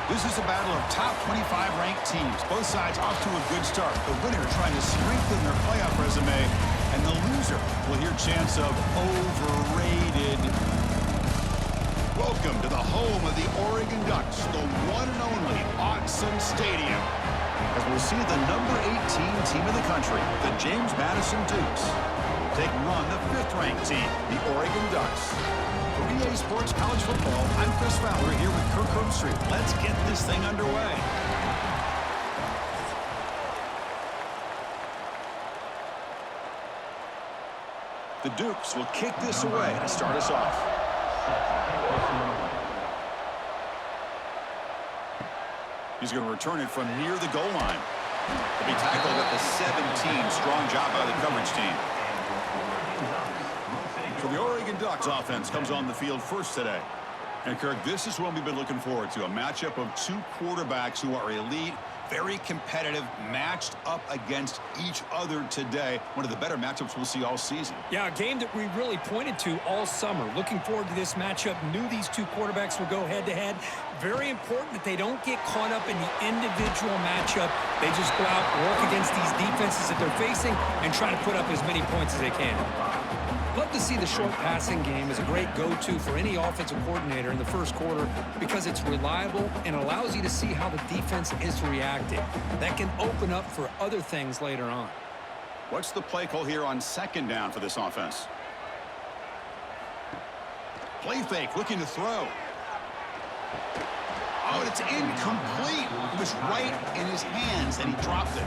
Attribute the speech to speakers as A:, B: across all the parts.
A: This is a battle of top 25 ranked teams. Both sides off to a good start. The winner trying to strengthen their playoff resume, and the loser will hear chants of overrated. Welcome to the home of the Oregon Ducks, the one and only Madison Stadium. As we'll see the number 18 team in the country, the James Madison Dukes, taking on the 5th-ranked team, the Oregon Ducks. For EA Sports College Football, I'm Chris Fowler here with Kirk Herbstreit. Let's get this thing underway. The Dukes will kick this away to start us off. He's going to return it from near the goal line. He'll be tackled at the 17. Strong job by the coverage team. So the Oregon Ducks offense comes on the field first today. And Kirk, this is what we've been looking forward to, a matchup of two quarterbacks who are elite, very competitive, matched up against each other today. One of the better matchups we'll see all season. Yeah, a game that we really pointed to all summer. Looking forward to this matchup. Knew these two quarterbacks would go head-to-head. Very important that they don't get caught up in the individual matchup. They just go out, work against these defenses that they're facing, and try to put up as many points as they can. Love to see the short passing game as a great go-to for any offensive coordinator in the first quarter because it's reliable and allows you to see how the defense is reacting. That can open up for other things later on. What's the play call here on 2nd down for this offense? Play fake, looking to throw. Oh, and it's incomplete. It was right in his hands and he dropped it.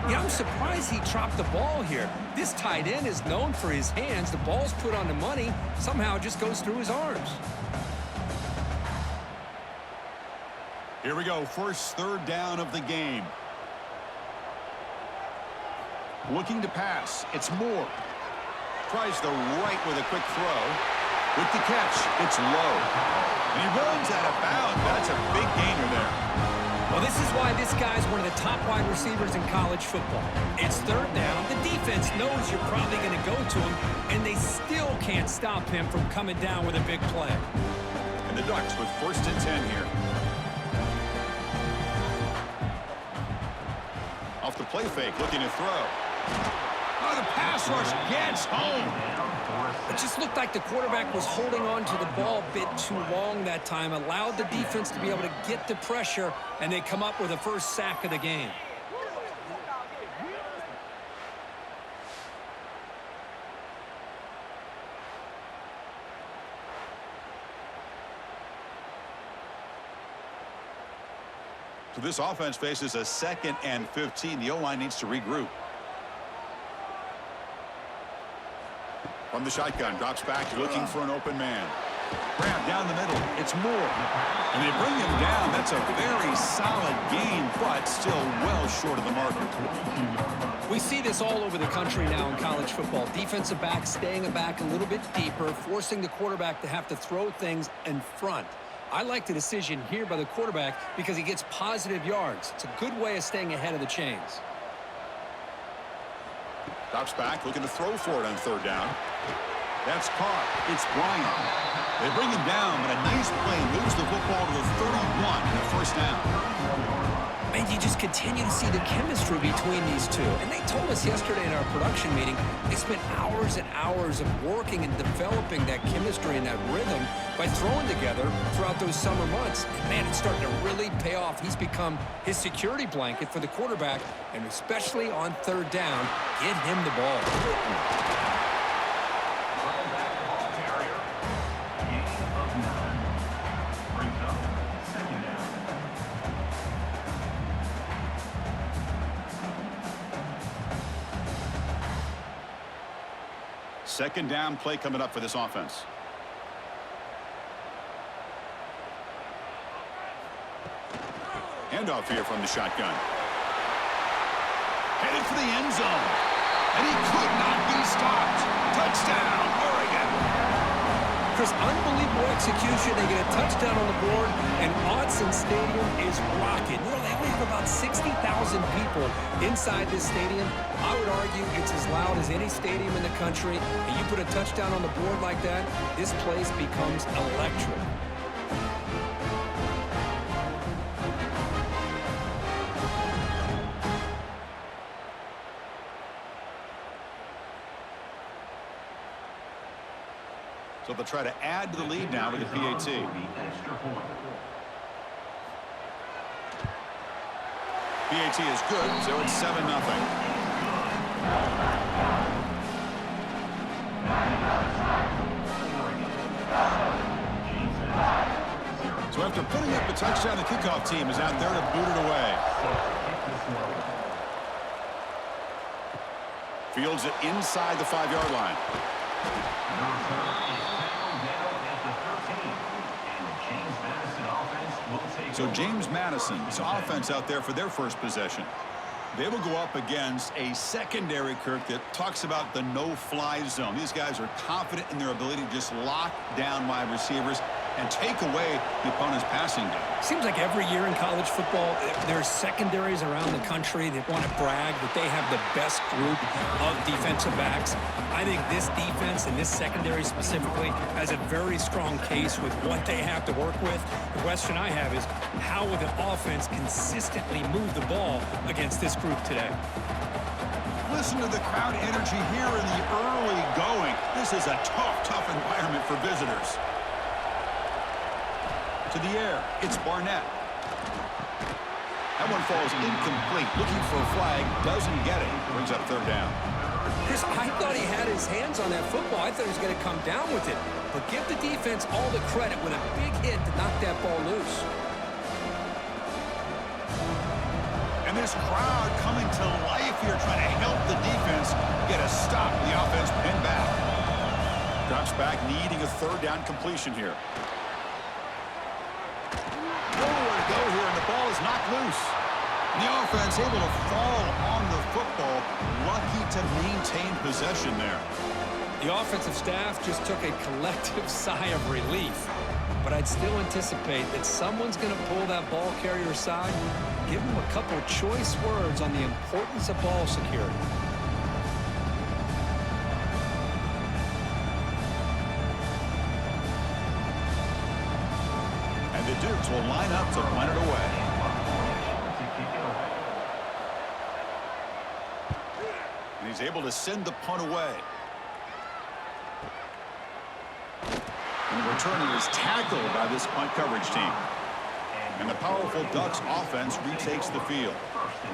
A: Yeah, I'm surprised he dropped the ball here. This tight end is known for his hands. The ball's put on the money. Somehow it just goes through his arms. Here we go. First 3rd down of the game. Looking to pass. It's Moore. Tries the right with a quick throw. With the catch, it's low. And he runs out of bounds. That's a big gainer there. Well, this is why this guy's one of the top wide receivers in college football. It's 3rd down. The defense knows you're probably going to go to him, and they still can't stop him from coming down with a big play. And the Ducks with 1st and 10 here. Off the play fake, looking to throw. Oh, the pass rush gets home. It just looked like the quarterback was holding on to the ball a bit too long that time, allowed the defense to be able to get the pressure, and they come up with the first sack of the game. So this offense faces a 2nd and 15. The O-line needs to regroup. From the shotgun, drops back, looking for an open man. Grab down the middle, it's Moore. And they bring him down. That's a very solid gain, but still well short of the marker. We see this all over the country now in college football. Defensive backs staying back a little bit deeper, forcing the quarterback to have to throw things in front. I like the decision here by the quarterback because he gets positive yards. It's a good way of staying ahead of the chains. Drops back, looking to throw for it on 3rd down. That's caught. It's Bryant. They bring him down, but a nice play moves the football to the 31 and a 1st down. And you just continue to see the chemistry between these two. And they told us yesterday in our production meeting, they spent hours and hours of working and developing that chemistry and that rhythm by throwing together throughout those summer months. And man, it's starting to really pay off. He's become his security blanket for the quarterback, and especially on 3rd down, get him the ball. Second down play coming up for this offense. Handoff here from the shotgun. Headed for the end zone. And he could not be stopped. Touchdown, Oregon. Chris, unbelievable execution. They get a touchdown on the board, and Madison Stadium is rocking. You know, they only have about 60,000 people inside this stadium. I would argue it's as loud as any stadium in the country, and you put a touchdown on the board like that, this place becomes electric. So they'll try to add to the lead now with the PAT. PAT is good, so it's 7-0. So after putting up the touchdown, the kickoff team is out there to boot it away. Fields it inside the 5-yard line. So James Madison's offense out there for their first possession. They will go up against a secondary, Kirk, that talks about the no-fly zone. These guys are confident in their ability to just lock down wide receivers and take away the opponent's passing game.
B: Seems like every year in college football, there's secondaries around the country that want to brag that they have the best group of defensive backs. I think this defense and this secondary specifically has a very strong case with what they have to work with. The question I have is, how will the offense consistently move the ball against this group today?
A: Listen to the crowd energy here in the early going. This is a tough environment for visitors. To the air, it's Barnett. That one falls incomplete. Looking for a flag, doesn't get it. Brings up third down.
B: Chris, I thought he had his hands on that football. I thought he was going to come down with it. But give the defense all the credit with a big hit to knock that ball loose.
A: And this crowd coming to life here, trying to help the defense get a stop. The offense pinned back. Drops back, needing a third down completion here. Nowhere to go here, and the ball is knocked loose. And the offense able to fall on the football, lucky to maintain possession there.
B: The offensive staff just took a collective sigh of relief. But I'd still anticipate that someone's going to pull that ball carrier aside, give him a couple of choice words on the importance of ball security.
A: And the Dukes will line up to punt it away. And he's able to send the punt away. And the returner is tackled by this punt coverage team. And the powerful Ducks offense retakes the field.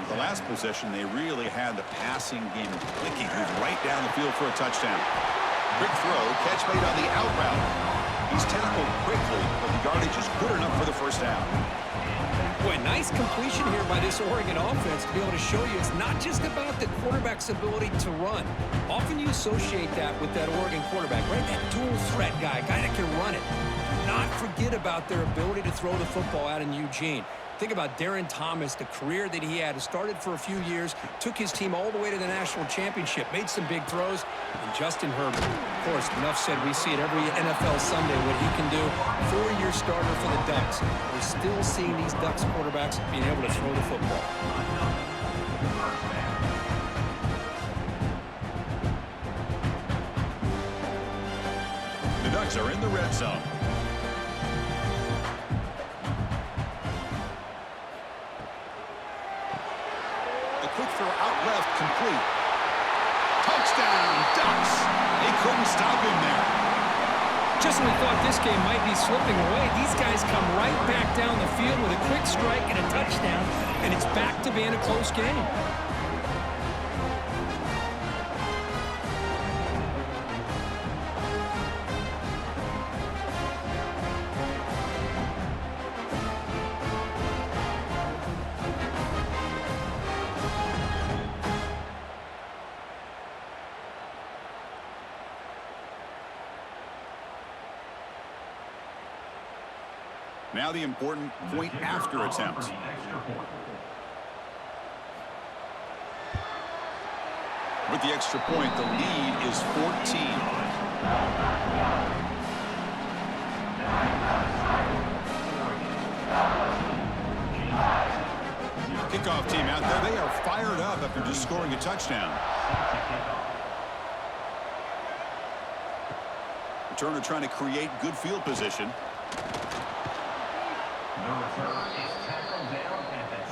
A: The last possession, they really had the passing game clicking. He was right down the field for a touchdown. Quick throw, catch made on the out route. He's tackled quickly, but the yardage is good enough for the first down.
B: Boy, nice completion here by this Oregon offense to be able to show you it's not just about the quarterback's ability to run. Often you associate that with that Oregon quarterback, right? That dual threat guy that can run it. Do not forget about their ability to throw the football out in Eugene. Think about Darren Thomas, the career that he had. Started for a few years, took his team all the way to the national championship, made some big throws. And Justin Herbert, of course, enough said, we see it every NFL Sunday what he can do. 4-year starter for the Ducks. We're still seeing these Ducks quarterbacks being able to throw the football.
A: The Ducks are in the red zone. Quick throw out left, complete. Touchdown, Ducks! They couldn't stop him there.
B: Just when we thought this game might be slipping away, these guys come right back down the field with a quick strike and a touchdown, and it's back to being a close game.
A: Now the important point after attempt. With the extra point, the lead is 14. Kickoff team out there. They are fired up after just scoring a touchdown. Returner trying to create good field position.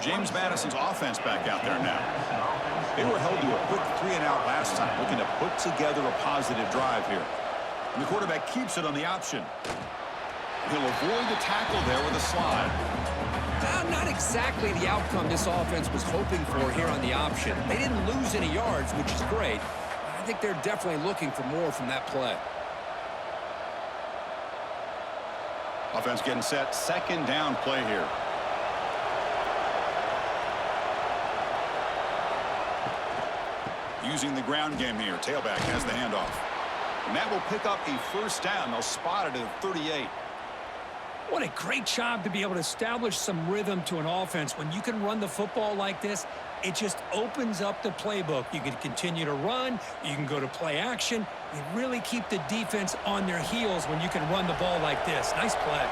A: James Madison's offense back out there now. They were held to a quick 3-and-out last time, looking to put together a positive drive here. And the quarterback keeps it on the option. He'll avoid the tackle there with a slide.
B: Not exactly the outcome this offense was hoping for here on the option. They didn't lose any yards, which is great. I think they're definitely looking for more from that play.
A: Offense getting set. Second down play here. Using the ground game here. Tailback has the handoff. And that will pick up a first down. They'll spot it at 38.
C: What a great job to be able to establish some rhythm to an offense. When you can run the football like this, it just opens up the playbook. You can continue to run. You can go to play action. You really keep the defense on their heels when you can run the ball like this. Nice play.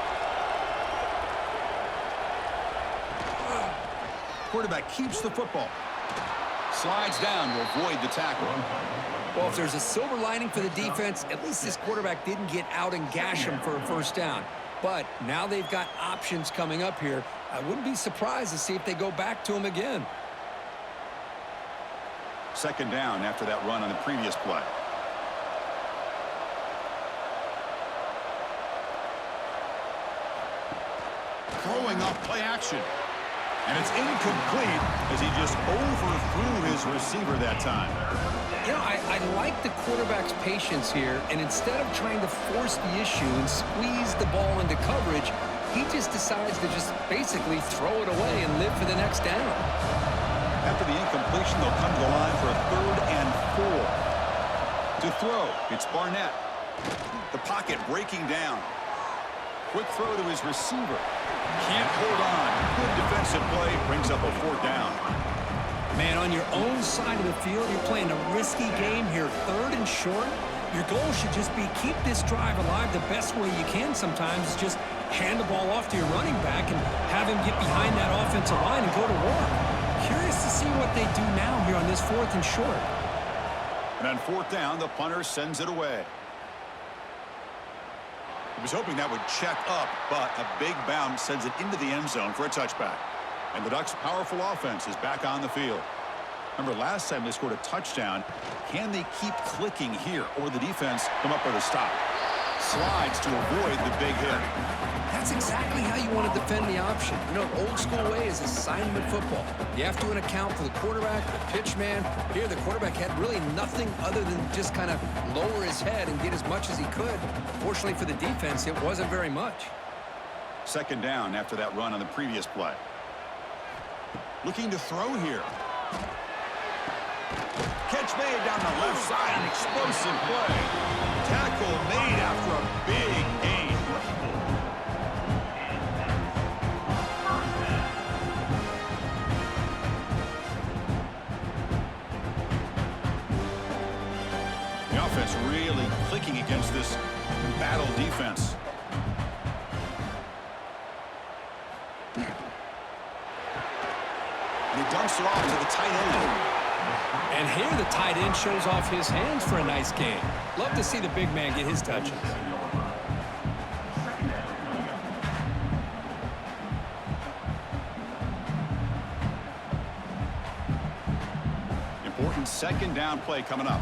A: Quarterback keeps the football. Slides down to avoid the tackle.
B: Well, if there's a silver lining for the defense, at least this quarterback didn't get out and gash him for a first down. But now they've got options coming up here. I wouldn't be surprised to see if they go back to him again.
A: Second down after that run on the previous play. Throwing up play action. And it's incomplete as he just overthrew his receiver that time.
B: You know, I like the quarterback's patience here, and instead of trying to force the issue and squeeze the ball into coverage, he just decides to just basically throw it away and live for the next down.
A: After the incompletion, they'll come to the line for a 3rd and 4. To throw, it's Barnett. The pocket breaking down. Quick throw to his receiver. Can't hold on. Good defensive play. Brings up a 4th down.
C: Man, on your own side of the field, you're playing a risky game here, 3rd and short. Your goal should just be keep this drive alive the best way you can sometimes. Is just hand the ball off to your running back and have him get behind that offensive line and go to work. Curious to see what they do now here on this 4th and short.
A: And on 4th down, the punter sends it away. He was hoping that would check up, but a big bounce sends it into the end zone for a touchback. And the Ducks' powerful offense is back on the field. Remember, last time they scored a touchdown. Can they keep clicking here, or the defense come up with a stop? Slides to avoid the big hit.
B: That's exactly how you want to defend the option. You know, old school way is assignment football. You have to account for the quarterback, the pitch man. Here, the quarterback had really nothing other than just kind of lower his head and get as much as he could. Fortunately for the defense, it wasn't very much.
A: Second down after that run on the previous play. Looking to throw here. Catch made down the left side, an explosive play. Tackle made after a big gain. The offense really clicking against this battle defense. And he dumps it off to the tight end.
C: And here the tight end shows off his hands for a nice game. Love to see the big man get his touches.
A: Important second down play coming up.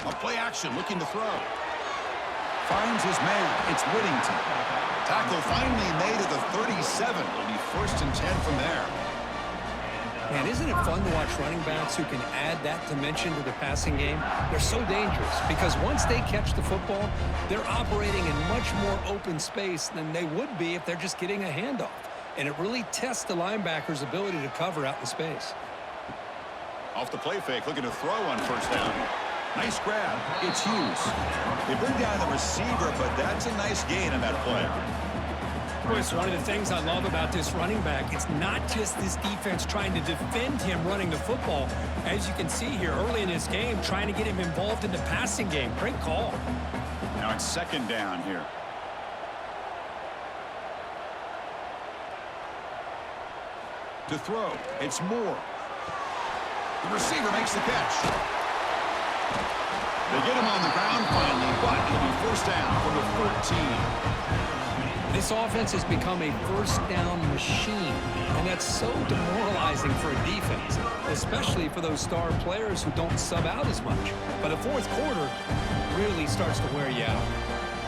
A: A play action looking to throw. Finds his man. It's Whittington. Tackle finally made at the 37. It'll be 1st and 10 from there.
B: Man, isn't it fun to watch running backs who can add that dimension to the passing game? They're so dangerous because once they catch the football, they're operating in much more open space than they would be if they're just getting a handoff. And it really tests the linebacker's ability to cover out in space.
A: Off the play fake, looking to throw on 1st down. Nice grab. It's Hughes. They bring down the receiver, but that's a nice gain on that play.
C: Of course, one of the things I love about this running back, it's not just this defense trying to defend him running the football. As you can see here early in this game, trying to get him involved in the passing game. Great call.
A: Now it's second down here. To throw, it's Moore. The receiver makes the catch. They get him on the ground finally, but it'll be 1st down from the 14.
B: This offense has become a first down machine, and that's so demoralizing for a defense, especially for those star players who don't sub out as much. But the fourth quarter really starts to wear you out.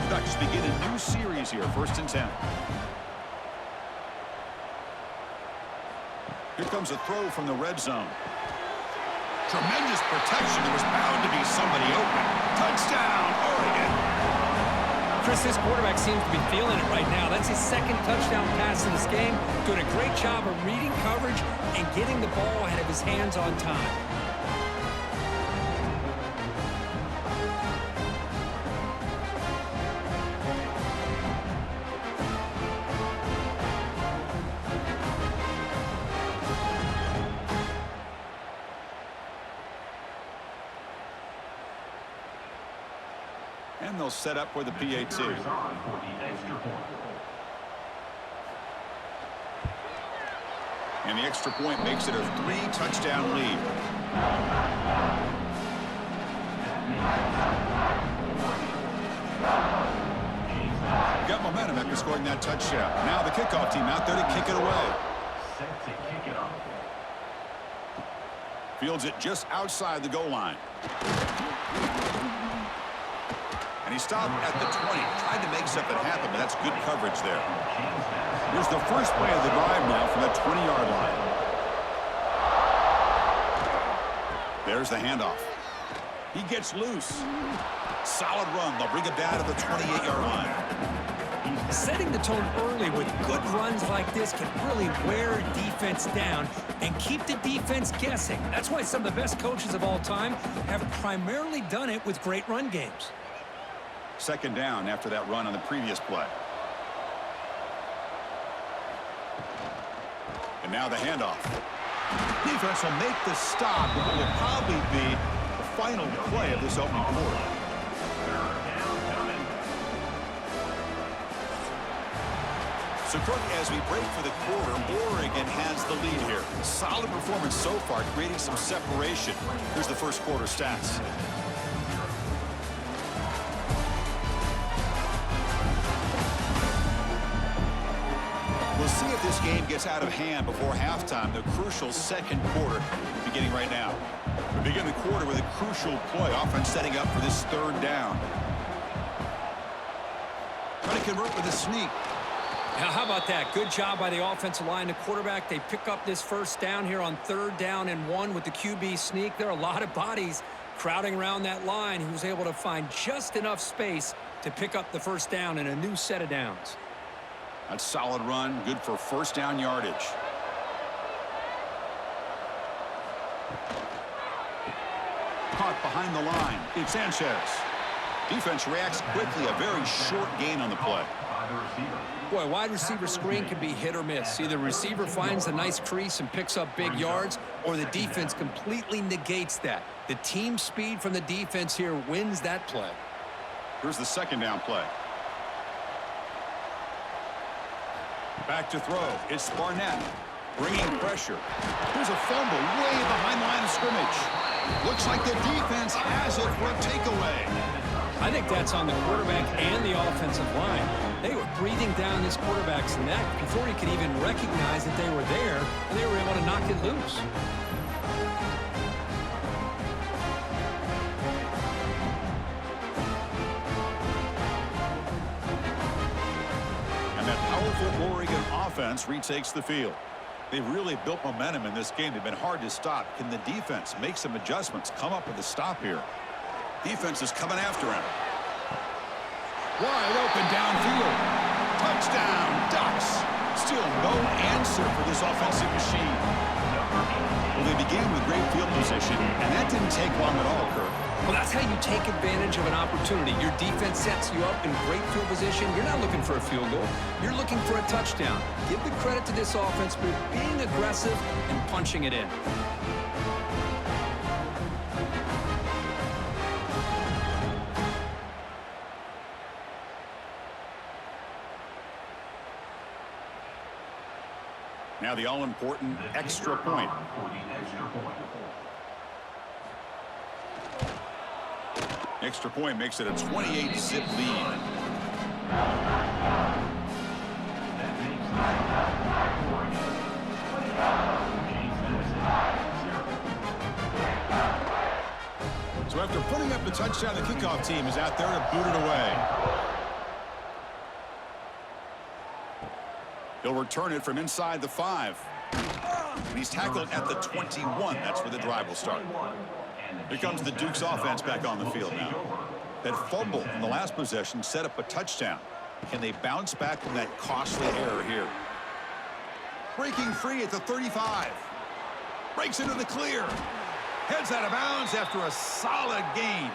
A: The Ducks begin a new series here, 1st and 10. Here comes a throw from the red zone. Tremendous protection. There was bound to be somebody open. Touchdown, Oregon.
B: Chris, this quarterback seems to be feeling it right now. That's his second touchdown pass in this game. Doing a great job of reading coverage and getting the ball ahead of his hands on time.
A: And they'll set up for the PAT. And the extra point makes it a 3-touchdown lead. Got momentum after scoring that touchdown. Now the kickoff team out there to kick it away. Fields it just outside the goal line. And he stopped at the 20. Tried to make something happen, but that's good coverage there. Here's the first play of the drive now from the 20-yard line. There's the handoff. He gets loose. Solid run. They'll bring it down to the 28-yard line.
B: Setting the tone early with good runs like this can really wear a defense down and keep the defense guessing. That's why some of the best coaches of all time have primarily done it with great run games.
A: 2nd down after that run on the previous play. And now the handoff. Defense will make the stop, but it will probably be the final play of this opening quarter. So, Kirk, as we break for the quarter, Oregon has the lead here. Solid performance so far, creating some separation. Here's the first quarter stats. We'll see if this game gets out of hand before halftime, the crucial 2nd quarter beginning right now. We begin the quarter with a crucial play. Offense setting up for this 3rd down. Trying to convert with a sneak.
B: Now, how about that? Good job by the offensive line. The quarterback, they pick up this 1st down here on 3rd down and 1 with the QB sneak. There are a lot of bodies crowding around that line. He was able to find just enough space to pick up the 1st down in a new set of downs.
A: That's solid run, good for 1st down yardage. Caught behind the line. It's Sanchez. Defense reacts quickly. A very short gain on the play.
B: Boy, wide receiver screen can be hit or miss. Either the receiver finds a nice crease and picks up big yards, or the defense completely negates that. The team speed from the defense here wins that play.
A: Here's the 2nd down play. Back to throw. It's Barnett bringing pressure. Here's a fumble way behind the line of scrimmage. Looks like the defense has it for a takeaway.
B: I think that's on the quarterback and the offensive line. They were breathing down this quarterback's neck before he could even recognize that they were there, and they were able to knock it loose.
A: And that powerful Oregon offense retakes the field. They've really built momentum in this game. They've been hard to stop. Can the defense make some adjustments, come up with a stop here? Defense is coming after him. Wide open downfield. Touchdown, Ducks. Still no answer for this offensive machine. Well, they began with great field position, and that didn't take long at all, Kirk.
B: Well, that's how you take advantage of an opportunity. Your defense sets you up in great field position. You're not looking for a field goal. You're looking for a touchdown. Give the credit to this offense for being aggressive and punching it in.
A: Now the all-important extra point. Extra point makes it a 28-zip lead. touchdown. The kickoff team is out there to boot it away. He'll return it from inside the 5. And he's tackled at the 21. That's where the drive will start. Here comes the Duke's offense back on the field now. That fumble in the last possession set up a touchdown. Can they bounce back from that costly error here? Breaking free at the 35. Breaks into the clear. Heads out of bounds after a solid gain.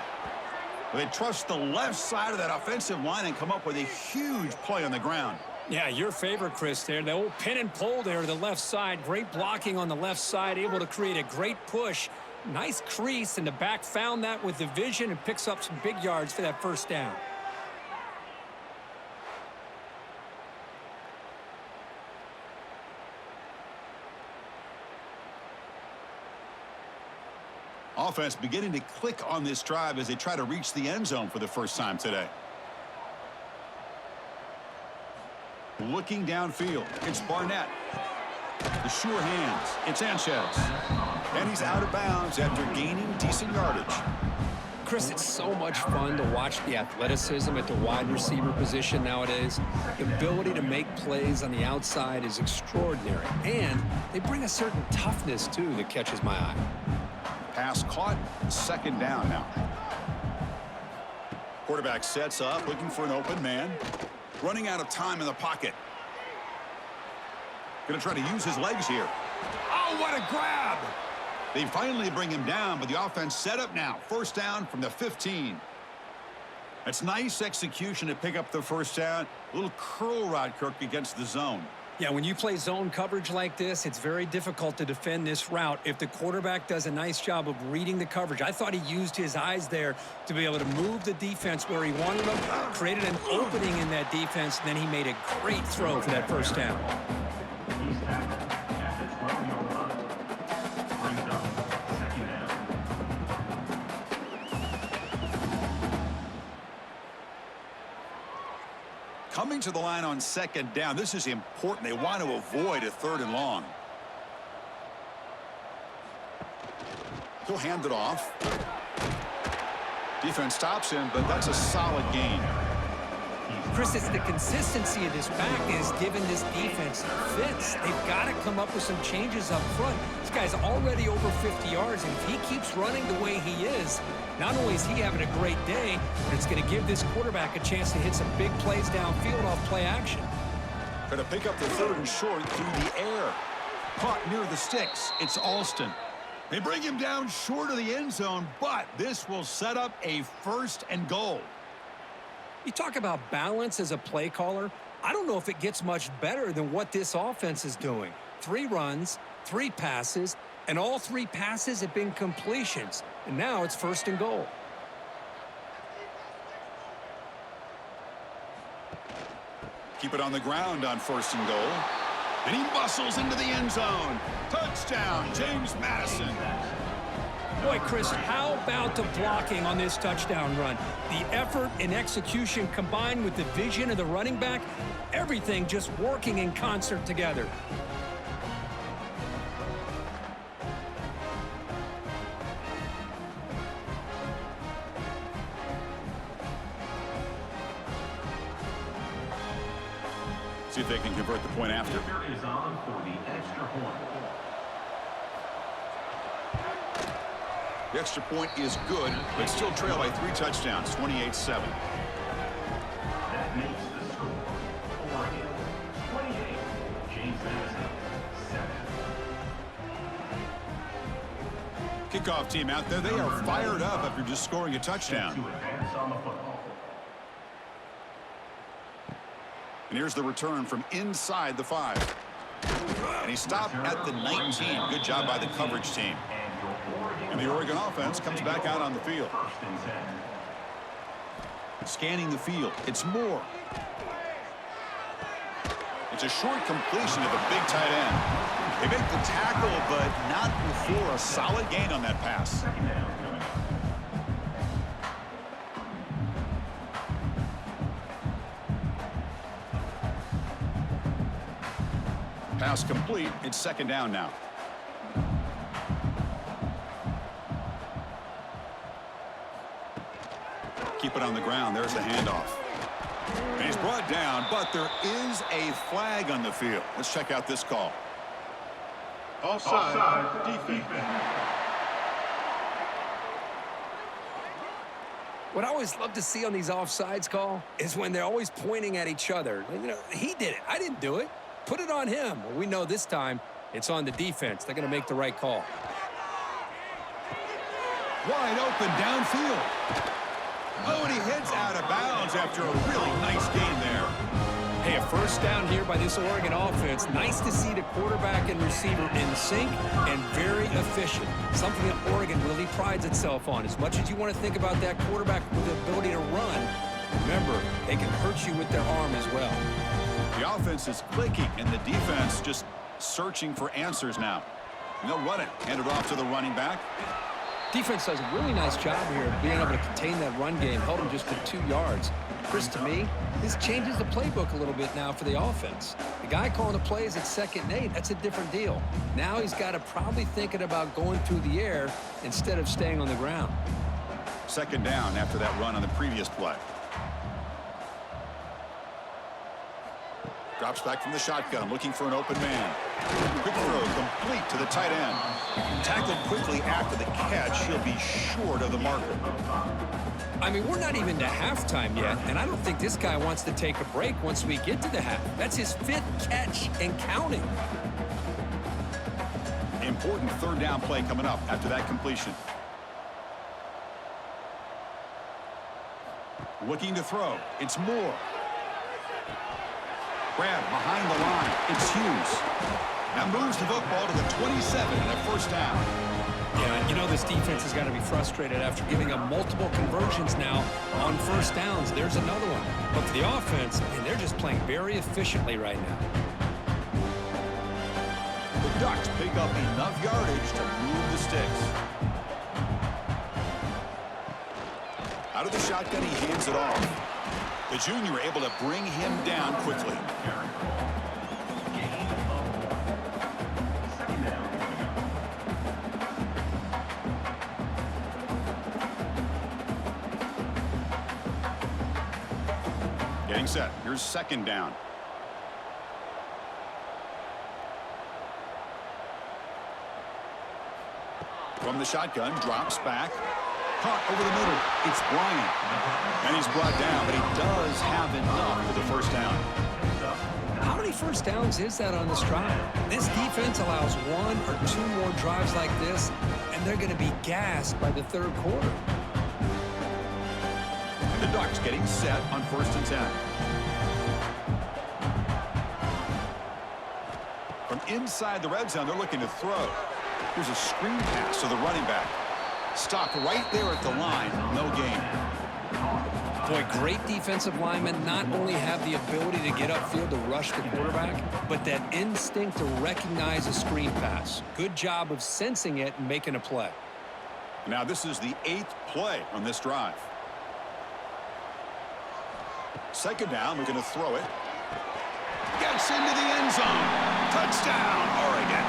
A: They trust the left side of that offensive line and come up with a huge play on the ground.
C: Yeah, your favorite, Chris, there. The old pin and pull there, the left side. Great blocking on the left side, able to create a great push. Nice crease, and the back found that with the vision and picks up some big yards for that first down.
A: Offense beginning to click on this drive as they try to reach the end zone for the first time today. Looking downfield, it's Barnett. The sure hands, it's Sanchez. And he's out of bounds after gaining decent yardage.
B: Chris, it's so much fun to watch the athleticism at the wide receiver position nowadays. The ability to make plays on the outside is extraordinary. And they bring a certain toughness, too, that catches my eye.
A: Pass caught, second down now. Quarterback sets up, looking for an open man. Running out of time in the pocket. Going to try to use his legs here. Oh, what a grab! They finally bring him down, but the offense set up now. First down from the 15. That's nice execution to pick up the first down. A little curl rod, Kirk, against the zone.
C: Yeah, when you play zone coverage like this, it's very difficult to defend this route if the quarterback does a nice job of reading the coverage. I thought he used his eyes there to be able to move the defense where he wanted them, created an opening in that defense, and then he made a great throw for that first down.
A: Coming to the line on second down. This is important. They want to avoid a 3rd and long. He'll hand it off. Defense stops him, but that's a solid gain.
C: Chris, it's the consistency of this back is giving this defense fits. They've got to come up with some changes up front. This guy's already over 50 yards, and if he keeps running the way he is, not only is he having a great day, but it's going to give this quarterback a chance to hit some big plays downfield off play action.
A: Going to pick up the 3rd and short through the air. Caught near the sticks. It's Alston. They bring him down short of the end zone, but this will set up a 1st and goal.
C: You talk about balance as a play caller. I don't know if it gets much better than what this offense is doing. 3 runs, 3 passes, and all 3 passes have been completions. And now it's 1st and goal.
A: Keep it on the ground on 1st and goal. And he muscles into the end zone. Touchdown, James Madison.
C: Boy, Chris, how about the blocking on this touchdown run? The effort and execution combined with the vision of the running back, everything just working in concert together.
A: See if they can convert the point after.
D: Is on for the extra point.
A: The extra point is good, but still trail by 3 touchdowns, 28-7.
D: That makes the score. Oregon 28, James Madison 7.
A: Kickoff team out there, they are fired up after just scoring a touchdown.
D: To advance on the football.
A: And here's the return from inside the 5. And he stopped at the 19. Good job by the coverage team. And the Oregon offense comes back out on the field. Scanning the field. It's Moore. It's a short completion to the big tight end. They make the tackle, but not before a solid gain on that pass. Pass complete. It's 2nd down now. keep it on the ground. There's the handoff. And he's brought down, but there is a flag on the field. Let's check out this call.
D: Offside, defense.
B: What I always love to see on these offsides call is when they're always pointing at each other. You know, he did it. I didn't do it. Put it on him. Well, we know this time it's on the defense. They're going to make the right call.
A: Wide open downfield. Oh, and he hits out of bounds after a really nice game there.
B: Hey, a first down here by this Oregon offense. Nice to see the quarterback and receiver in sync and very efficient. Something that Oregon really prides itself on. As much as you want to think about that quarterback with the ability to run, remember, they can hurt you with their arm as well.
A: The offense is clicking, and the defense just searching for answers now. And they'll run it. Hand it off to the running back.
B: Defense does a really nice job here of being able to contain that run game, held him just to 2 yards. Chris, to me, this changes the playbook a little bit now for the offense. The guy calling the plays at 2nd and 8, that's a different deal. Now he's got to probably thinking about going through the air instead of staying on the ground.
A: 2nd down after that run on the previous play. Drops back from the shotgun, looking for an open man. Quick throw, complete to the tight end. Tackled quickly after the catch. He'll be short of the marker.
B: I mean, we're not even to halftime yet, and I don't think this guy wants to take a break once we get to the half. That's his 5th catch and counting.
A: Important 3rd down play coming up after that completion. Looking to throw. It's Moore. Grab behind the line. It's Hughes. Now moves the football to the 27 and a first down.
B: Yeah, you know this defense has got to be frustrated after giving up multiple conversions now on first downs. There's another one. But for the offense, man, they're just playing very efficiently right now.
A: The Ducks pick up enough yardage to move the Stix. Out of the shotgun, he hands it off. The junior able to bring him down quickly. Getting set. Here's 2nd down. From the shotgun, drops back. Caught over the middle. It's Bryant. And he's brought down, but he does have enough for the first down.
B: How many first downs is that on this drive? This defense allows 1 or 2 more drives like this, and they're going to be gassed by the 3rd quarter.
A: The Ducks getting set on 1st and 10. From inside the red zone, they're looking to throw. Here's a screen pass to the running back. Stopped right there at the line. No gain.
B: Boy, great defensive linemen not only have the ability to get upfield to rush the quarterback, but that instinct to recognize a screen pass. Good job of sensing it and making a play.
A: Now this is the 8th play on this drive. 2nd down, we're going to throw it. Gets into the end zone. Touchdown, Oregon.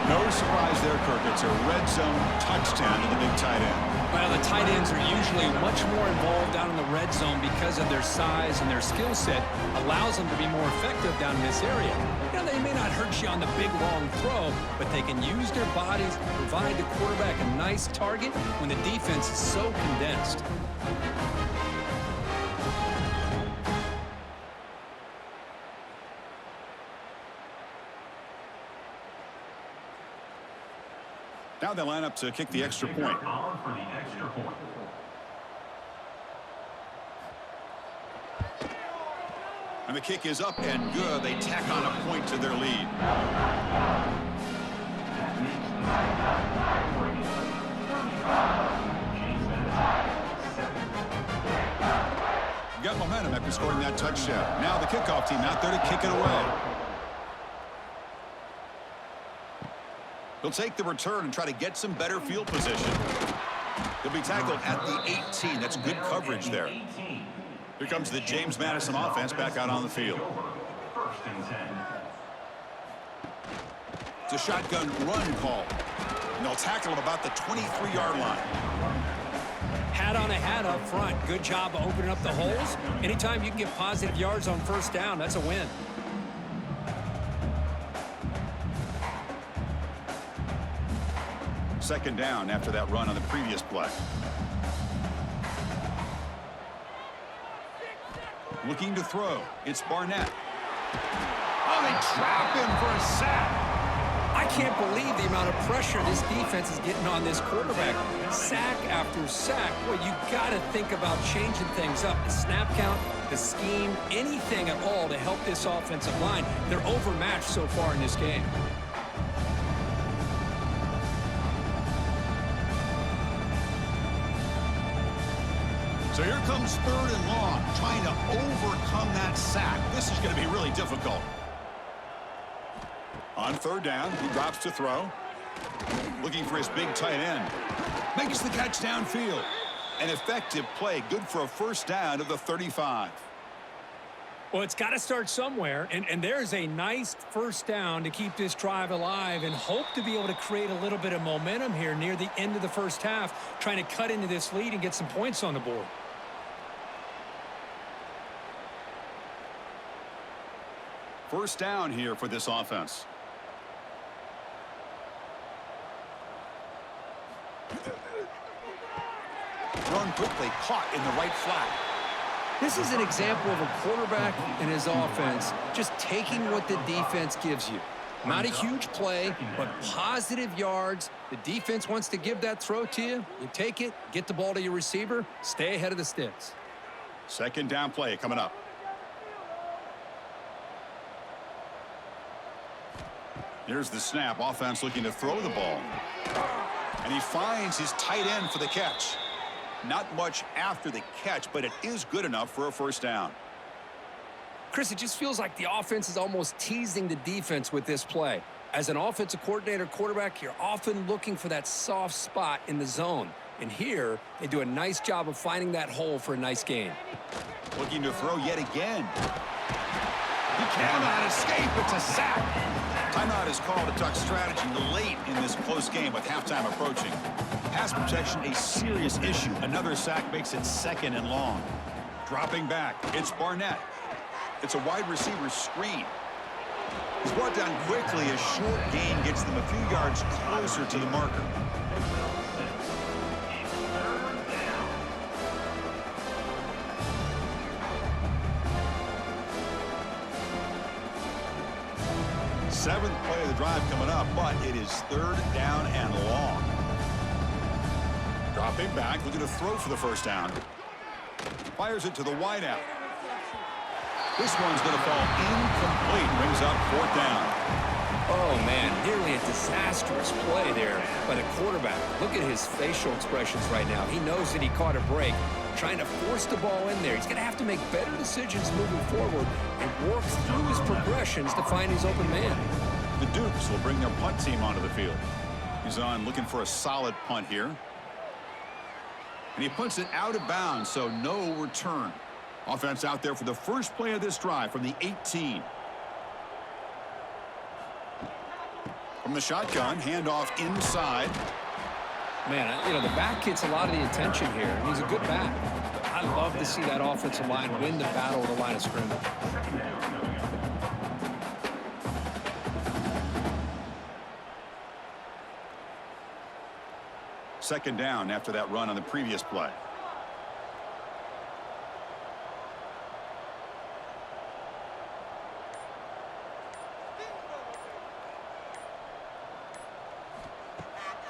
A: No surprise there, Kirk. It's a red zone touchdown to the big tight end.
B: Well, the tight ends are usually much more involved down in the red zone because of their size and their skill set allows them to be more effective down in this area. Now, they may not hurt you on the big, long throw, but they can use their bodies to provide the quarterback a nice target when the defense is so condensed.
A: Now they line up to kick the extra point.
D: On for the extra point.
A: And the kick is up and good. They tack on a point to their lead. Got momentum after scoring that touchdown. Now the kickoff team out there to kick it away. He'll take the return and try to get some better field position. He'll be tackled at the 18. That's good coverage there. Here comes the James Madison offense back out on the field.
D: 1st and 10.
A: It's a shotgun run call. And they'll tackle him about the 23-yard line.
B: Hat on a hat up front. Good job of opening up the holes. Anytime you can get positive yards on first down, that's a win.
A: Second down after that run on the previous play. Looking to throw. It's Barnett. Oh, they trap him for a sack.
B: I can't believe the amount of pressure this defense is getting on this quarterback. Sack after sack. Well, you got to think about changing things up. The snap count, the scheme, anything at all to help this offensive line. They're overmatched so far in this game.
A: So here comes third and long, trying to overcome that sack. This is going to be really difficult. On third down, he drops to throw. Looking for his big tight end. Makes the catch downfield. An effective play, good for a first down of the 35.
B: Well, it's got to start somewhere, and there's a nice first down to keep this drive alive and hope to be able to create a little bit of momentum here near the end of the first half, trying to cut into this lead and get some points on the board.
A: First down here for this offense. Thrown quickly, caught in the right flat.
B: This is an example of a quarterback and his offense just taking what the defense gives you. Not a huge play, but positive yards. The defense wants to give that throw to you. You take it, get the ball to your receiver, stay ahead of the sticks.
A: Second down play coming up. Here's the snap. Offense looking to throw the ball. And he finds his tight end for the catch. Not much after the catch, but it is good enough for a first down.
B: Chris, it just feels like the offense is almost teasing the defense with this play. As an offensive coordinator quarterback, you're often looking for that soft spot in the zone. And here, they do a nice job of finding that hole for a nice gain.
A: Looking to throw yet again. He cannot escape. It's a sack. Timeout is called. A duck strategy late in this close game with halftime approaching. Pass protection a serious issue. Another sack makes it second and long. Dropping back. It's Barnett. It's a wide receiver screen. He's brought down quickly. A short gain gets them a few yards closer to the marker. Seventh play of the drive coming up, but it is third down and long. Dropping back, looking to throw for the first down. Fires it to the wideout. This one's going to fall incomplete. Brings up fourth down.
B: Oh, man, nearly a disastrous play there by the quarterback. Look at his facial expressions right now. He knows that he caught a break, trying to force the ball in there. He's going to have to make better decisions moving forward and work through his progressions to find his open man.
A: The Dukes will bring their punt team onto the field. He's on looking for a solid punt here. And he punts it out of bounds, so no return. Offense out there for the first play of this drive from the 18. From the shotgun, handoff inside.
B: Man, you know, the back gets a lot of the attention here, and he's a good back. But I love to see that offensive line win the battle of the line of scrimmage.
A: Second down after that run on the previous play.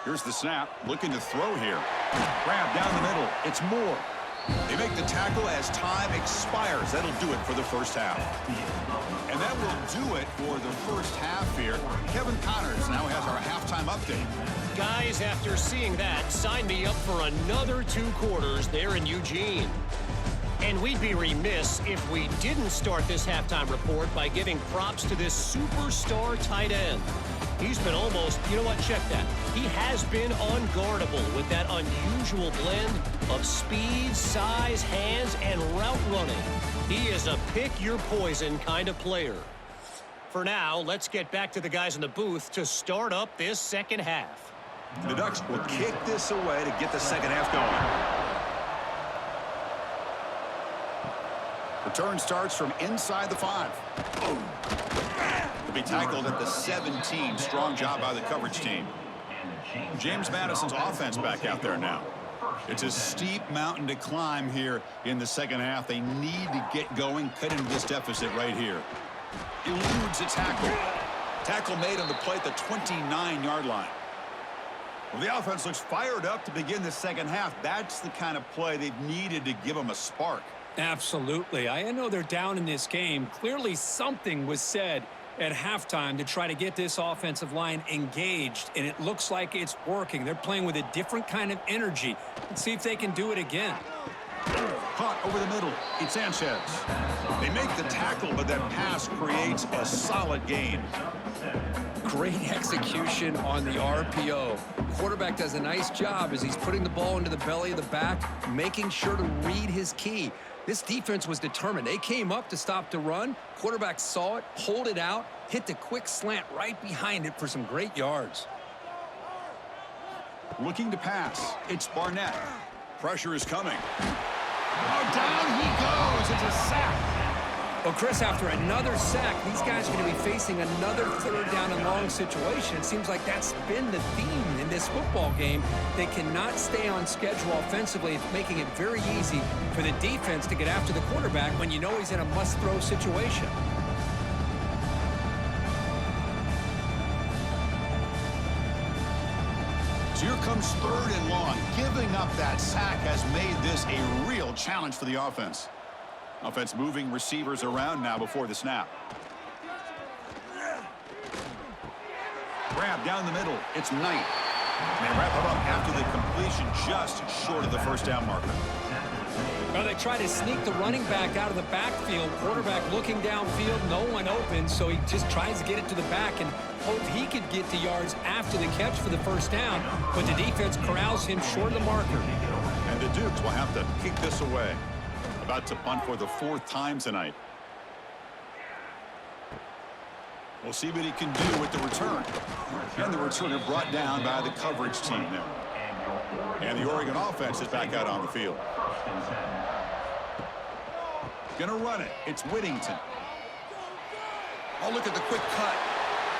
A: Here's the snap, looking to throw here. Grab down the middle. It's Moore. They make the tackle as time expires. That'll do it for the first half. And that will do it for the first half here. Kevin Connors now has our halftime update.
E: Guys, after seeing that, sign me up for another 2 quarters there in Eugene. And we'd be remiss if we didn't start this halftime report by giving props to this superstar tight end. He's been almost, you know what, check that. He has been unguardable with that unusual blend of speed, size, hands, and route running. He is a pick-your-poison kind of player. For now, let's get back to the guys in the booth to start up this second half.
A: The Ducks will kick this away to get the second half going. Return starts from inside the 5. To be tackled at the 17. Strong job by the coverage team. James Madison's offense back out there now. It's a steep mountain to climb here in the second half. They need to get going, cut into this deficit right here. Eludes a tackle. Tackle made on the play at the 29-yard line. Well, the offense looks fired up to begin the second half. That's the kind of play they've needed to give them a spark.
C: Absolutely. I know they're down in this game. Clearly something was said at halftime to try to get this offensive line engaged, and it looks like it's working. They're playing with a different kind of energy. Let's see if they can do it again.
A: Caught over the middle. It's Sanchez. They make the tackle, but that pass creates a solid gain.
B: Great execution on the RPO. Quarterback does a nice job as he's putting the ball into the belly of the back, making sure to read his key. This defense was determined. They came up to stop the run. Quarterback saw it, pulled it out, hit the quick slant right behind it for some great yards.
A: Looking to pass. It's Barnett. Pressure is coming. Oh, down he goes. It's a sack.
C: Well, Chris, after another sack, these guys are going to be facing another third down and long situation. It seems like that's been the theme in this football game. They cannot stay on schedule offensively. It's making it very easy for the defense to get after the quarterback when you know he's in a must-throw situation.
A: So here comes third and long. Giving up that sack has made this a real challenge for the offense. Offense moving receivers around now before the snap. Grab down the middle. It's Knight. And they wrap it up after the completion just short of the first down marker.
C: Well, they try to sneak the running back out of the backfield. Quarterback looking downfield, no one open, so he just tries to get it to the back and hope he could get the yards after the catch for the first down, but the defense corrals him short of the marker.
A: And the Dukes will have to kick this away. About to punt for the 4th time tonight. We'll see what he can do with the return. And the returner brought down by the coverage team there. And the Oregon offense is back out on the field. Gonna run it. It's Whittington. Oh, look at the quick cut.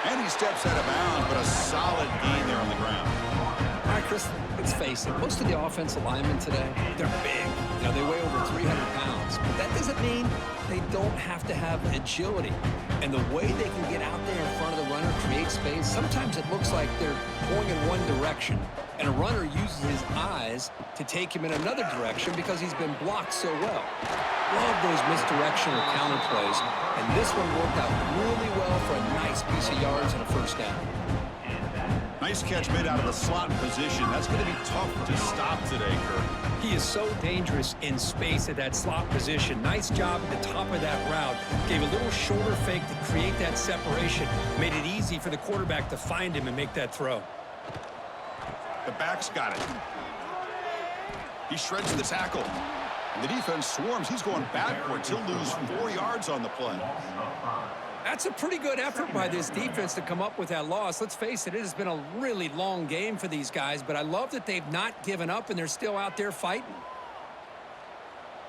A: And he steps out of bounds, but a solid gain there on the ground.
B: All right, Chris, let's face it. Most of the offensive linemen today, they're big. You know, they weigh over 300 pounds. But that doesn't mean they don't have to have agility. And the way they can get out there in front of the runner, create space, sometimes it looks like they're going in one direction. And a runner uses his eyes to take him in another direction because he's been blocked so well. Love those misdirection or counter plays. And this one worked out really well for a nice piece of yards and a first down.
A: Nice catch made out of the slot position. That's going to be tough to stop today, Kirk.
C: He is so dangerous in space at that slot position. Nice job at the top of that route. Gave a little shoulder fake to create that separation. Made it easy for the quarterback to find him and make that throw.
A: The back's got it. He shreds the tackle. And the defense swarms. He's going backwards. He'll lose 4 yards on the play.
C: That's a pretty good effort by this defense to come up with that loss. Let's face it, it has been a really long game for these guys, but I love that they've not given up and they're still out there fighting.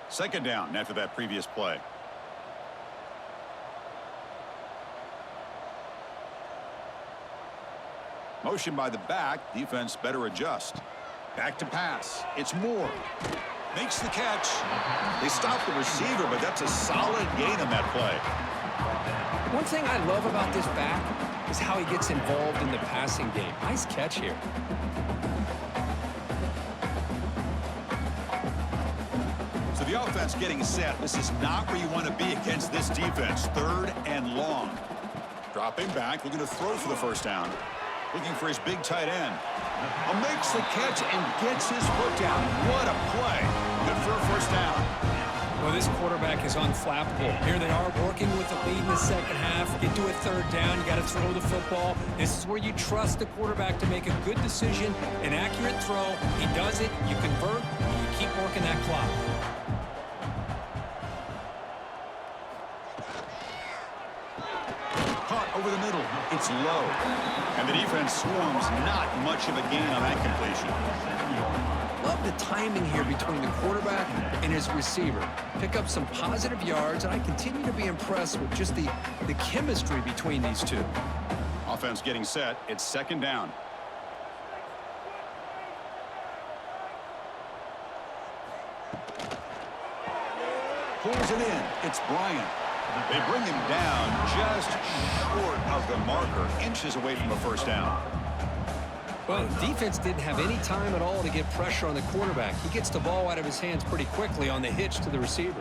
A: Second down after that previous play. Motion by the back. Defense better adjust. Back to pass. It's Moore. Makes the catch. They stop the receiver, but that's a solid gain on that play.
B: One thing I love about this back is how he gets involved in the passing game. Nice catch here.
A: So the offense getting set. This is not where you want to be against this defense. Third and long. Dropping back, looking to throw for the first down. Looking for his big tight end. Makes the catch and gets his foot down. What a play. Good for a first down.
C: Well, this quarterback is unflappable. Here they are working with the lead in the second half. Get to a third down. You got to throw the football. This is where you trust the quarterback to make a good decision, an accurate throw. He does it. You convert, and you keep working that clock.
A: Caught Over the middle, it's low. And the defense swarms, not much of a gain on that completion.
B: Love the timing here between the quarterback and his receiver. Pick up some positive yards, and I continue to be impressed with just the chemistry between these two.
A: Offense getting set. It's second down. Pulls it in. It's Bryant. They bring him down just short of the marker, inches away from a first down.
B: Well, the defense didn't have any time at all to get pressure on the quarterback. He gets the ball out of his hands pretty quickly on the hitch to the receiver.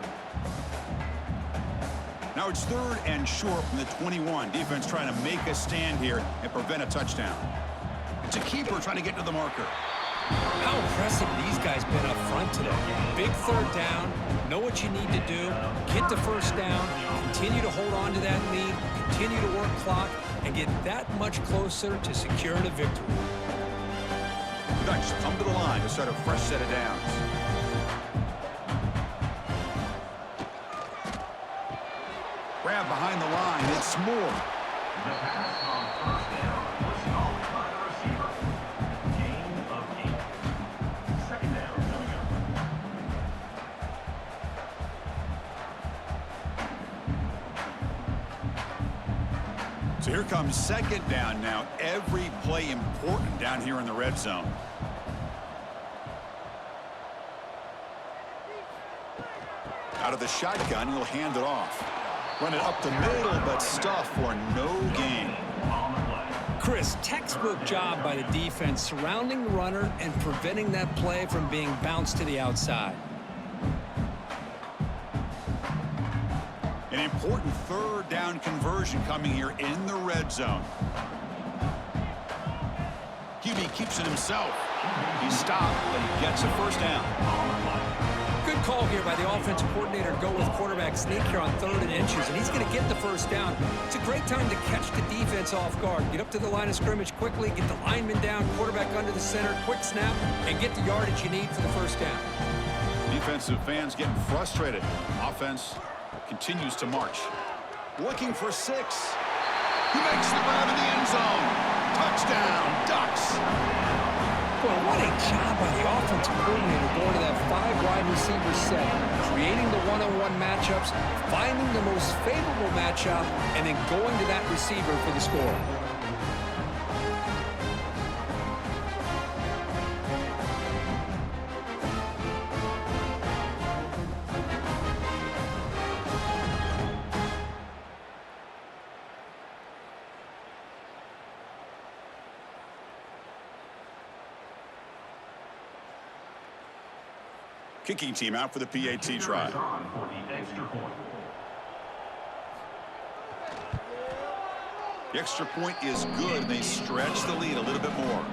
A: Now it's third and short from the 21. Defense trying to make a stand here and prevent a touchdown. It's a keeper trying to get to the marker.
B: How impressive these guys been up front today. Big third down, know what you need to do, get the first down, continue to hold on to that lead, continue to work clock, and get that much closer to securing a victory.
A: Ducks come to the line to start a fresh set of downs. Grab behind the line. It's Moore.
D: The pass on first down was called by the receiver. Gain of 8. Second down coming up.
A: So here comes second down now. Every play important down here in the red zone. Out of the shotgun, he'll hand it off. Run it up the middle, but stuff for no gain.
B: Chris, textbook job by the defense surrounding the runner and preventing that play from being bounced to the outside.
A: An important third down conversion coming here in the red zone. QB keeps it himself. He's stopped, but he gets a first down.
B: Good call here by the offensive coordinator to go with quarterback sneak here on 3rd and inches, and he's going to get the first down. It's a great time to catch the defense off guard. Get up to the line of scrimmage quickly, get the lineman down, quarterback under the center, quick snap, and get the yardage you need for the first down.
A: Defensive fans getting frustrated. Offense continues to march. Looking for 6. He makes the grab in the end zone. Touchdown, Ducks.
B: Well, what a job by the offensive coordinator going to that 5 wide receiver set, creating the one-on-one matchups, finding the most favorable matchup, and then going to that receiver for the score.
A: Kicking team out for the PAT try.
D: For the extra point.
A: The extra point is good, and they stretch the lead a little bit more.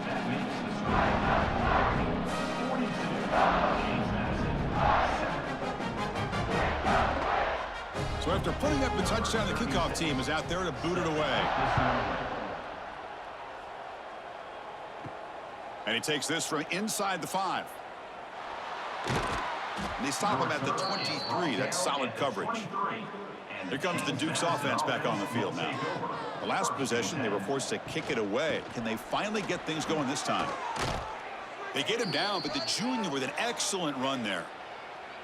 D: That makes the score 42. James Madison, 7.
A: So after putting up the touchdown, the kickoff team is out there to boot it away. And he takes this from inside the 5. And they stop him at the 23. That's solid coverage. Here comes the Duke's offense back on the field now. The last possession, they were forced to kick it away. Can they finally get things going this time? They get him down, but the junior with an excellent run there.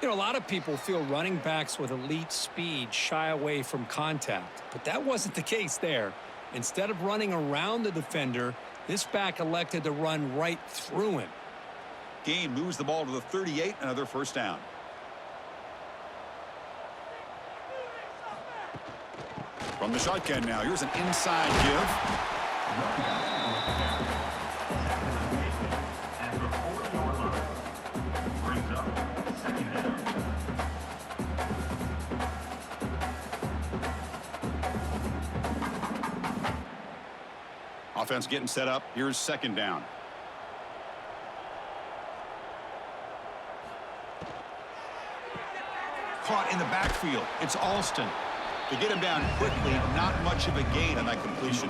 B: You know, a lot of people feel running backs with elite speed shy away from contact, but that wasn't the case there. Instead of running around the defender, this back elected to run right through him.
A: Game moves the ball to the 38, another first down. From the shotgun now, here's an inside give.
D: At the 4-yard line. Brings up second down.
A: Offense getting set up. Here's second down. Caught in the backfield. It's Alston. They get him down quickly. Not much of a gain on that completion.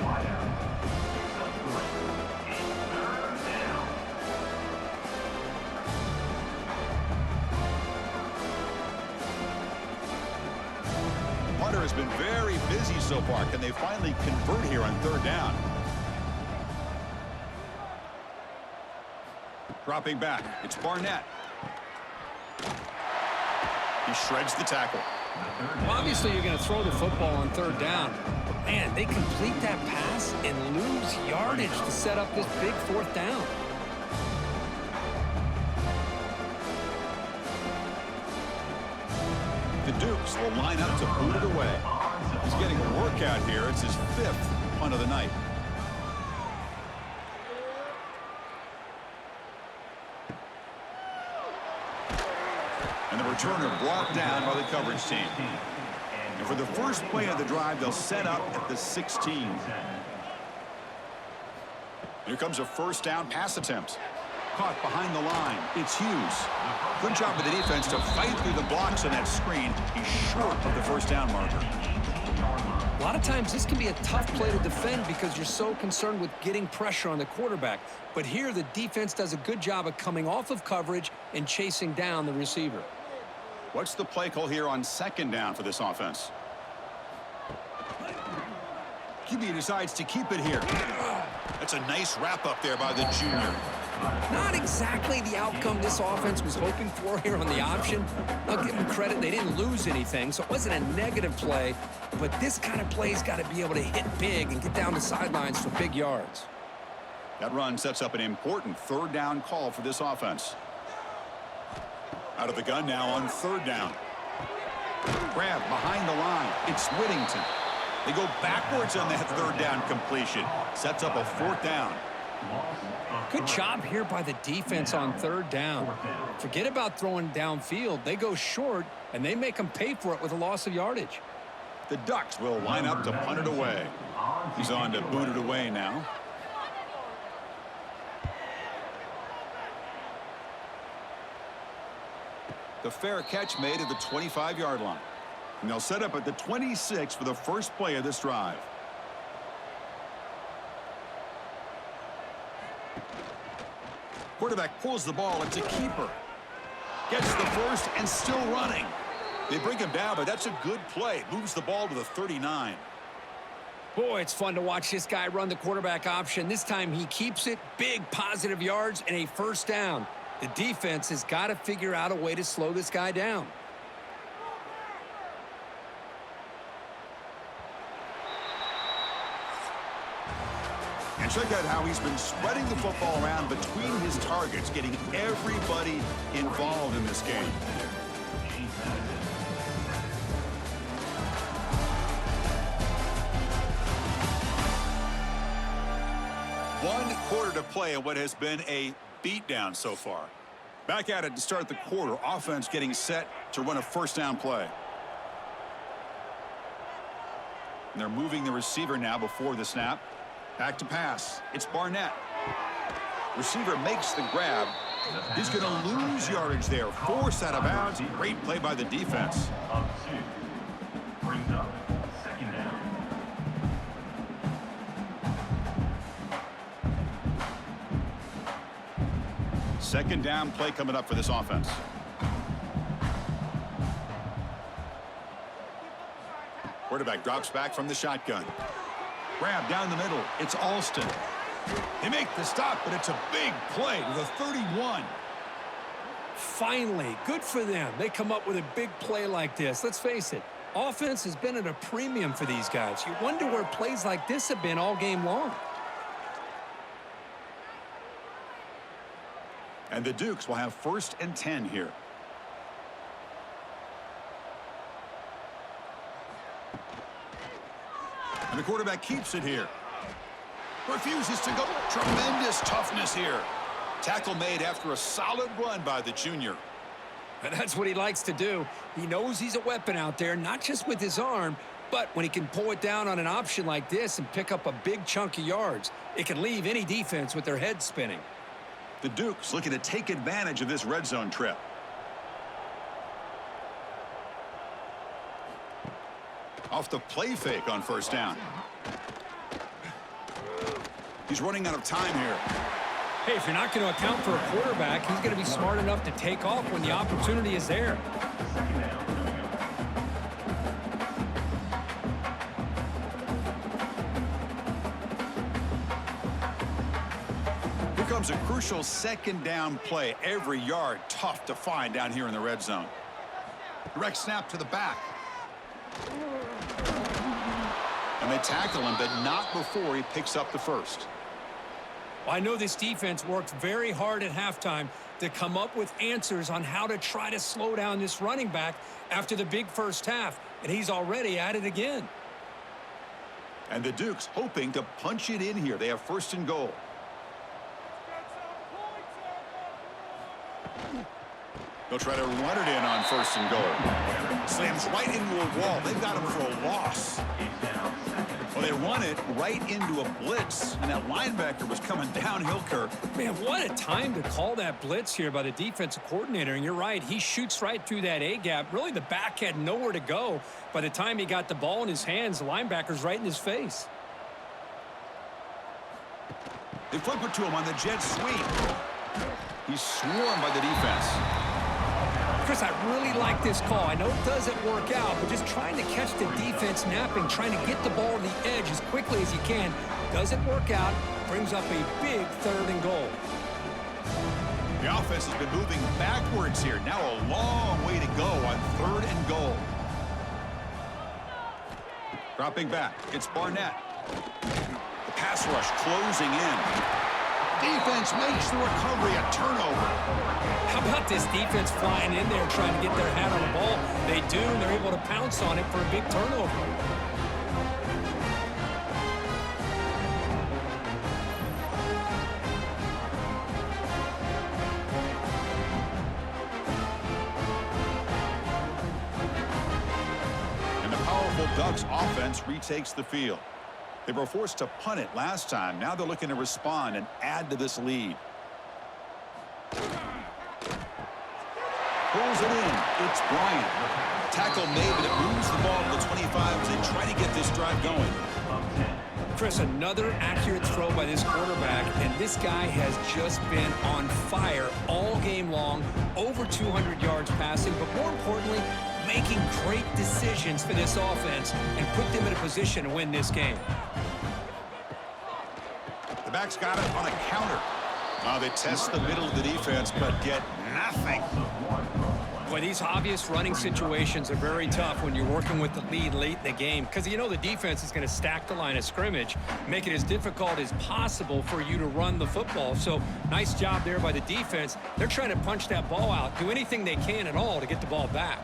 A: punter has been very busy so far. Can they finally convert here on third down? Dropping back, it's Barnett. He shreds the tackle.
B: Well, obviously, you're going to throw the football on third down. But, man, they complete that pass and lose yardage to set up this big fourth down.
A: The Dukes will line up to boot it away. He's getting a workout here. It's his 5th punt of the night. And the returner brought down by the coverage team. And for the first play of the drive, they'll set up at the 16. Here comes a first down pass attempt. Caught behind the line. It's Hughes. Good job of the defense to fight through the blocks on that screen. He's short of the first down marker.
B: A lot of times this can be a tough play to defend because you're so concerned with getting pressure on the quarterback. But here the defense does a good job of coming off of coverage and chasing down the receiver.
A: What's the play call here on second down for this offense? QB decides to keep it here. That's a nice wrap up there by the junior.
B: Not exactly the outcome this offense was hoping for here on the option. I'll give them credit. They didn't lose anything, so it wasn't a negative play. But this kind of play's got to be able to hit big and get down the sidelines for big yards.
A: That run sets up an important third down call for this offense. Out of the gun now on third down. Grab behind the line. It's Whittington. They go backwards on that third down completion. Sets up a fourth down.
B: Good job here by the defense on third down. Forget about throwing downfield. They go short, and they make them pay for it with a loss of yardage.
A: The Ducks will line up to punt it away. He's on to boot it away now. The fair catch made at the 25-yard line. And they'll set up at the 26 for the first play of this drive. Quarterback pulls the ball. It's a keeper. Gets the first and still running. They bring him down, but that's a good play. Moves the ball to the 39.
B: Boy, it's fun to watch this guy run the quarterback option. This time he keeps it. Big positive yards and a first down. The defense has got to figure out a way to slow this guy down.
A: And check out how he's been spreading the football around between his targets, getting everybody involved in this game. One quarter to play in what has been a beatdown so far. Back at it to start the quarter. Offense getting set to run a first down play. And they're moving the receiver now before the snap. Back to pass. It's Barnett. Receiver makes the grab. He's going to lose yardage there. Forced out of bounds. Great play by the defense.
D: Up 2. Brings up second down.
A: Second down play coming up for this offense. Quarterback drops back from the shotgun. Grab down the middle. It's Alston. They make the stop, but it's a big play to the 31.
B: Finally, good for them. They come up with a big play like this. Let's face it, offense has been at a premium for these guys. You wonder where plays like this have been all game long.
A: And the Dukes will have 1st and 10 here. And the quarterback keeps it here. Refuses to go. Tremendous toughness here. Tackle made after a solid run by the junior.
B: And that's what he likes to do. He knows he's a weapon out there, not just with his arm, but when he can pull it down on an option like this and pick up a big chunk of yards, it can leave any defense with their head spinning.
A: The Dukes looking to take advantage of this red zone trip. Off the play fake on first down. He's running out of time here.
B: Hey, if you're not going to account for a quarterback, he's going to be smart enough to take off when the opportunity is there.
A: comes a crucial second down play. Every yard tough to find down here in the red zone. Direct snap to the back. And they tackle him, but not before he picks up the first.
C: Well, I know this defense worked very hard at halftime to come up with answers on how to try to slow down this running back after the big first half, and he's already at it again.
A: And the Dukes hoping to punch it in here. They have first and goal. They'll try to run it in on first and goal. Slams right into a wall. They've got him for a loss. Well, they run it right into a blitz, and that linebacker was coming downhill, Kirk.
C: Man, what a time to call that blitz here by the defensive coordinator. And you're right, he shoots right through that A-gap. Really, the back had nowhere to go. By the time he got the ball in his hands, the linebacker's right in his face.
A: They flip it to him on the jet sweep. He's swarmed by the defense.
C: Chris, I really like this call. I know it doesn't work out, but just trying to catch the defense napping, trying to get the ball to the edge as quickly as you can. Doesn't work out, brings up a big third and goal.
A: The offense has been moving backwards here. Now a long way to go on third and goal. Dropping back, it's Barnett. The pass rush closing in. Defense makes the recovery, a turnover.
C: How about this defense flying in there trying to get their hat on the ball? They do, and they're able to pounce on it for a big turnover.
A: And the powerful Ducks offense retakes the field. They were forced to punt it last time. Now they're looking to respond and add to this lead. Pulls it in. It's Bryant. Tackle made, but it moves the ball to the 25 as they try to get this drive going.
C: Chris, another accurate throw by this quarterback, and this guy has just been on fire all game long, over 200 yards passing, but more importantly, making great decisions for this offense and put them in a position to win this game.
A: The back's got it on a counter. They test the middle of the defense, but get nothing.
C: Boy, these obvious running situations are very tough when you're working with the lead late in the game because you know the defense is going to stack the line of scrimmage, make it as difficult as possible for you to run the football. So nice job there by the defense. They're trying to punch that ball out, do anything they can at all to get the ball back.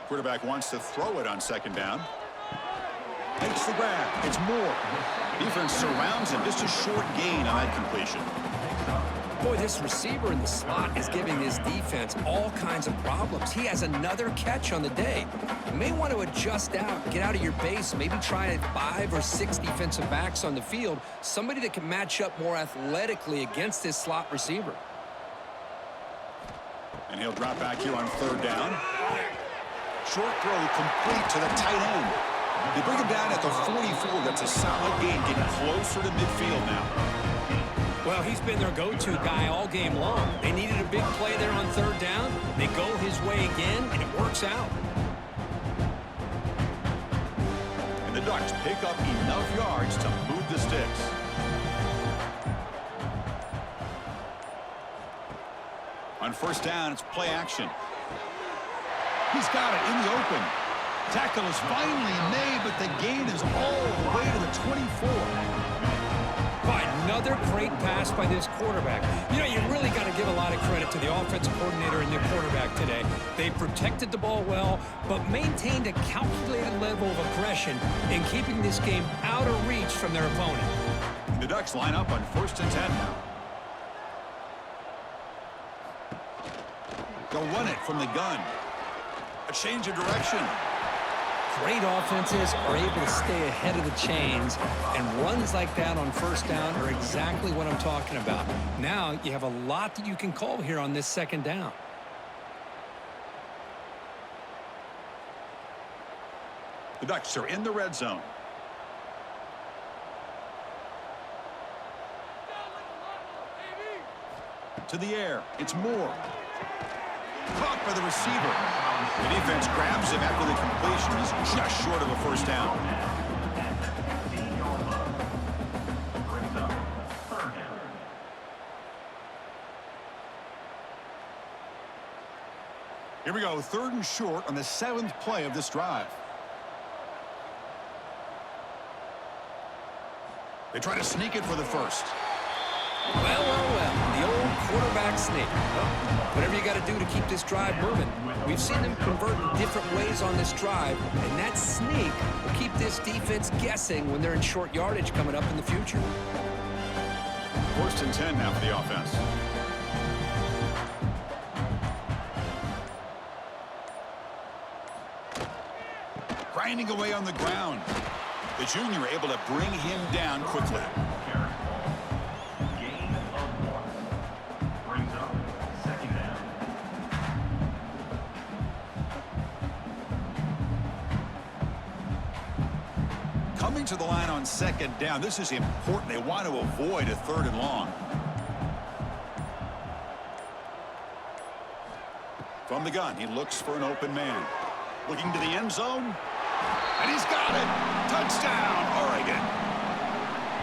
A: Quarterback wants to throw it on second down. Makes the grab. It's Moore. Defense surrounds him. Just a short gain on that completion.
C: Boy, this receiver in the slot is giving this defense all kinds of problems. He has another catch on the day. You may want to adjust out, get out of your base, maybe try 5 or 6 defensive backs on the field, somebody that can match up more athletically against this slot receiver.
A: And he'll drop back here on third down. Short throw complete to the tight end. They bring him down at the 44. That's a solid gain, getting closer to midfield now.
C: Well, he's been their go-to guy all game long. They needed a big play there on third down. They go his way again, and it works out.
A: And the Ducks pick up enough yards to move the sticks. On first down, it's play action. He's got it in the open. Tackle is finally made, but the gain is all the way to the 24.
C: Another great pass by this quarterback. You know, you really got to give a lot of credit to the offensive coordinator and their quarterback today. They protected the ball well, but maintained a calculated level of aggression in keeping this game out of reach from their opponent.
A: The Ducks line up on first and 10 now. They'll run it from the gun. A change of direction.
C: Great offenses are able to stay ahead of the chains, and runs like that on first down are exactly what I'm talking about. Now you have a lot that you can call here on this second down.
A: The Ducks are in the red zone. To the air, it's Moore. Caught by the receiver. The defense grabs him after the completion. He's just short of a first down. Here we go, 3rd and short on the 7th play of this drive. They try to sneak it for the first.
B: Well, well, well, the old quarterback sneak. Well, whatever you got to do to keep this drive moving. We've seen them convert in different ways on this drive, and that sneak will keep this defense guessing when they're in short yardage coming up in the future.
A: 1st and 10 now for the offense. Grinding away on the ground. The junior able to bring him down quickly.
D: Gain of 1. Brings up 2nd down.
A: Coming to the line on 2nd down. This is important. They want to avoid a 3rd and long. From the gun, he looks for an open man. Looking to the end zone. And he's got it. Touchdown, Oregon.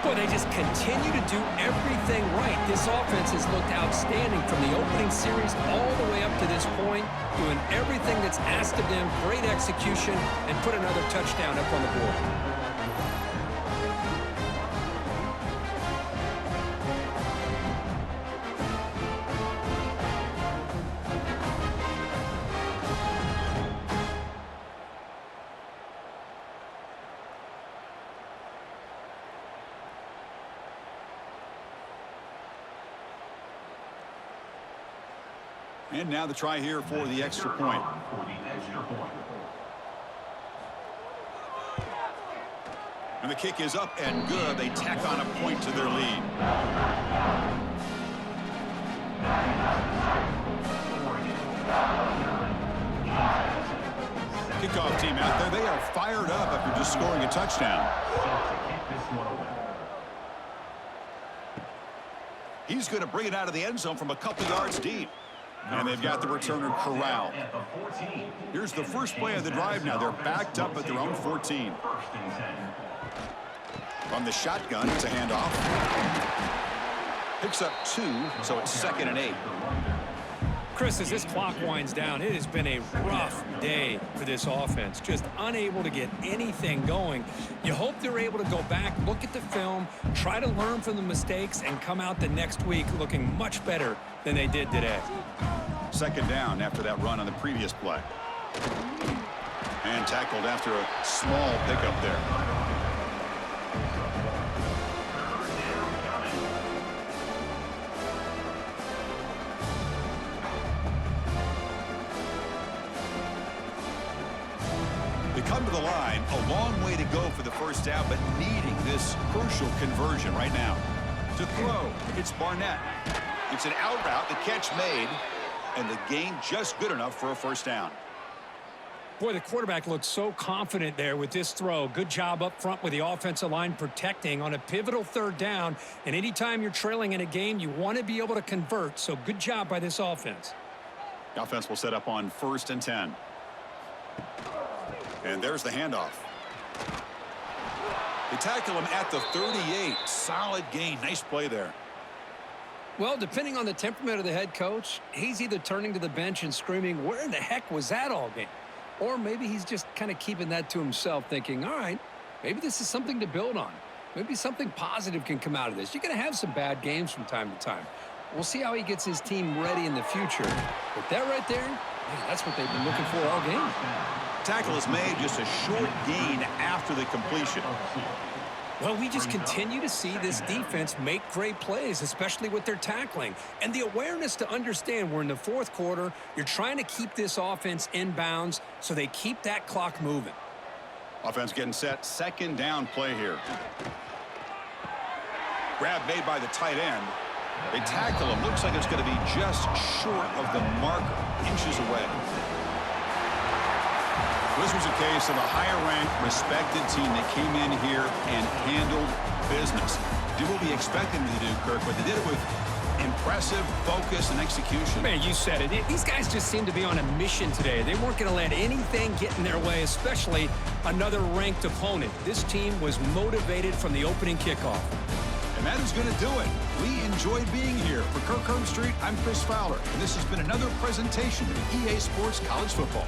B: Boy, they just continue to do everything right. This offense has looked outstanding from the opening series all the way up to this point, doing everything that's asked of them, great execution, and put another touchdown up on the board.
A: And now the try here for the extra point. And the kick is up and good. They tack on a point to their lead. Kickoff team out there. They are fired up after just scoring a touchdown. He's going to bring it out of the end zone from a couple yards deep. And they've got the returner corralled. Here's the first play of the drive now. They're backed up at their own 14. From the shotgun, it's a handoff. Picks up 2, so it's 2nd and 8.
B: Chris, as this clock winds down, it has been a rough day for this offense. Just unable to get anything going. You hope they're able to go back, look at the film, try to learn from the mistakes, and come out the next week looking much better than they did today.
A: 2nd down after that run on the previous play. And tackled after a small pickup there. They come to the line, a long way to go for the first down, but needing this crucial conversion right now. To throw, it's Barnett. It's an out route, the catch made, and the gain just good enough for a first down.
B: Boy, the quarterback looked so confident there with this throw. Good job up front with the offensive line protecting on a pivotal 3rd down. And anytime you're trailing in a game, you want to be able to convert. So good job by this offense.
A: The offense will set up on 1st and 10. And there's the handoff. They tackle him at the 38. Solid gain. Nice play there.
B: Well, depending on the temperament of the head coach, he's either turning to the bench and screaming, where in the heck was that all game? Or maybe he's just kind of keeping that to himself, thinking, all right, maybe this is something to build on. Maybe something positive can come out of this. You're going to have some bad games from time to time. We'll see how he gets his team ready in the future. But that right there, man, that's what they've been looking for all game.
A: Tackle is made, just a short gain after the completion.
B: Well, we just continue to see this defense make great plays, especially with their tackling. And the awareness to understand we're in the 4th quarter, you're trying to keep this offense in bounds so they keep that clock moving.
A: Offense getting set, 2nd down play here. Grab made by the tight end. They tackle him. Looks like it's going to be just short of the marker, inches away. This was a case of a higher-ranked, respected team that came in here and handled business. Did what we expected them to do, Kirk, but they did it with impressive focus and execution.
B: Man, you said it. These guys just seem to be on a mission today. They weren't going to let anything get in their way, especially another ranked opponent. This team was motivated from the opening kickoff.
A: And that is going to do it. We enjoyed being here. For Kirk Herbstreit, I'm Chris Fowler, and this has been another presentation of EA Sports College Football.